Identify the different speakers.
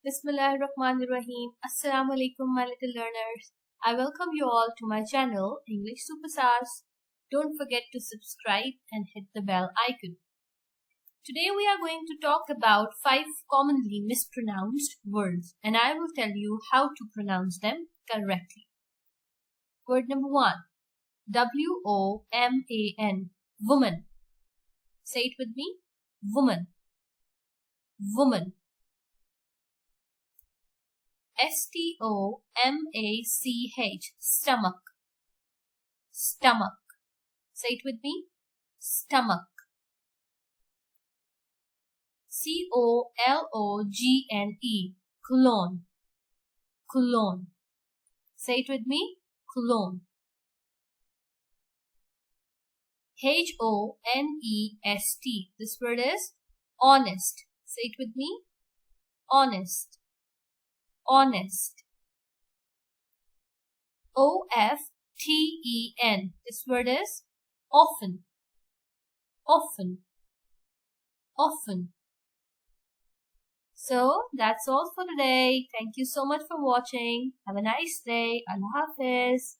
Speaker 1: Bismillahirrahmanirrahim. Assalamu alaikum, my little learners. I welcome you all to my channel, English Superstars. Don't forget to subscribe and hit the bell icon. Today we are going to talk about 5 commonly mispronounced words, and I will tell you how to pronounce them correctly. Word number 1. W-O-M-A-N. Woman. Say it with me. Woman. Woman. S-T-O-M-A-C-H. Stomach. Stomach. Say it with me. Stomach. C-O-L-O-G-N-E. Cologne. Cologne. Say it with me. Cologne. H-O-N-E-S-T. This word is honest. Say it with me. Honest. Honest. O-F-T-E-N. This word is often. Often. Often. So that's all for today. Thank you so much for watching. Have a nice day. Allah Hafiz.